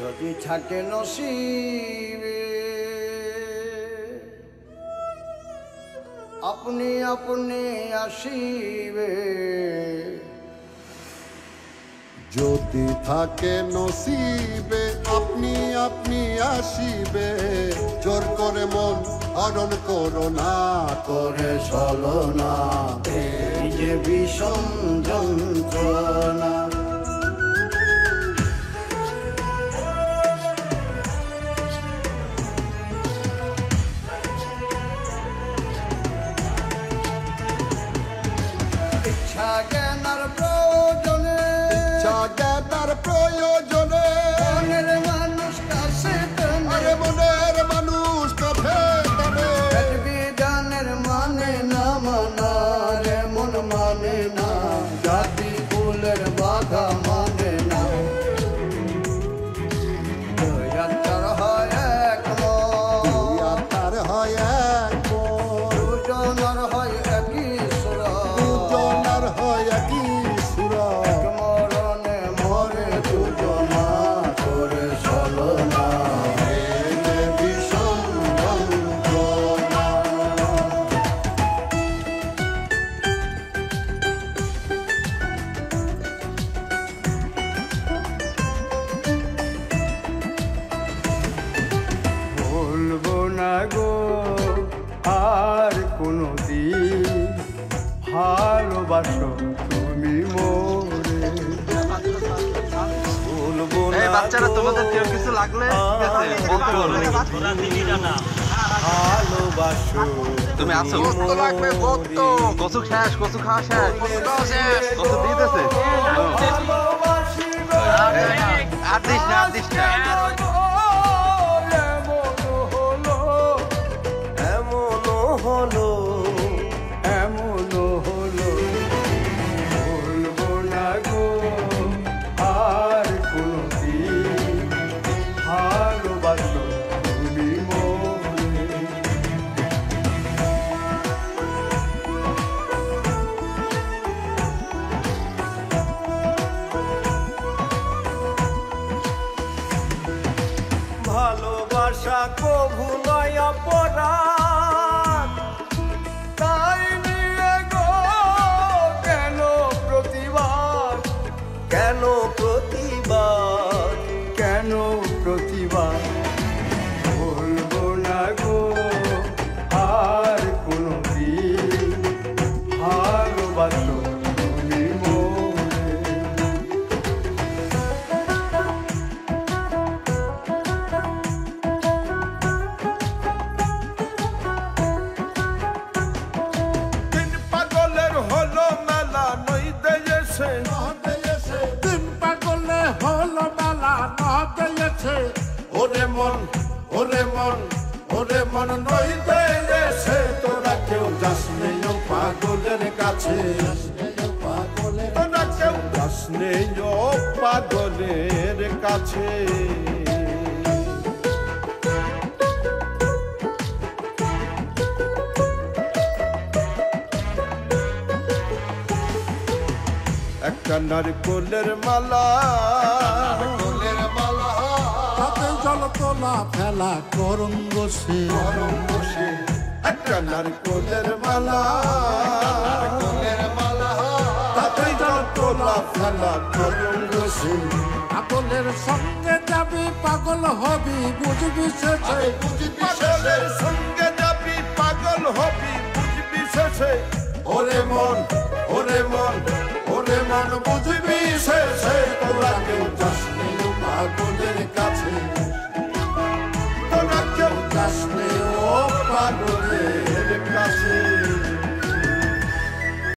যদি থাকে নসিবে আপনি আপনি আসিবে, যদি থাকে নসিবে আপনি আপনি আসিবে। জোর করে মন হরণ করো না, করে ছলনা এই যে বিষম যন্ত্রণা। ইচ্ছা জ্ঞানার প্রয়োজনে, ইচ্ছা জ্ঞানার প্রয়োজনে মনের মানুষ কাছে আরে মনের মানুষ কাছে টানে। বিধানের মানে না মানা রে মন মানে না, জাতি কুলের বাধা মানে না। দুই আত্মার হয় এক মন, দুই আত্মার হয় এক মন, দুজনের হয় একই সুরা, দুজনার হয় একই সুরা। এক মরণে মরে দুজনা করে ছলনা এই যে বিষম যন্ত্রণা। বলবো না গো আর কোনো দিন, ভালোবাসো তুমি মোরে। বলবো না বাচ্চারা গো তোমাদের কেউ কিছু লাগলে ঠিক আছে, বলতে বলো। ভালোবাসো তুমি আছো? গোস্ত লাগবে, গোস্ত। কচু শেষ, কচু খাওয়া শেষ। কচু দিয়ে দিয়েছে? আর দিস না, আর দিস না। এমনও হলো, এমনও হলো, বলবো না গো আর কোনো দিন, ভালোবাসো তুমি মোরে। ভালোবাসা কভু নয় অপরাধ, তাই নিয়ে গো কেন প্রতিবাদ, কেন প্রতিবাদ, কেন প্রতিবাদ। বলবো না গো আর কোনো দিন, ভালোবাসো তুমি মোরে। দিন পাগলের হলো মেলা নইতে এসে, দিন পাগলে হলো মেলা নদে এসে। ওরে মন, ওরে মন, ওরে মন নইতে এসে তোরা কেউ যাস নেই ও পাগলের কাছে, তোরা কেউ যাস নেই ও পাগলের কাছে। একটা নারকোলের মালা, ফুলের মালা তাতে জল তোলা ফেলা করুন বসে। বসে একটা নারকোলের মালা, ফুলের মালা তাতে জল তোলা ফেলা করুন বসে। পাগলের সঙ্গে যাবি পাগল হবি বুঝবি শেষে। পাগলের সঙ্গে যাবি পাগল হবি বুঝবি শেষে। ওরে মন, ওরে মন, ওরে মন বুঝবি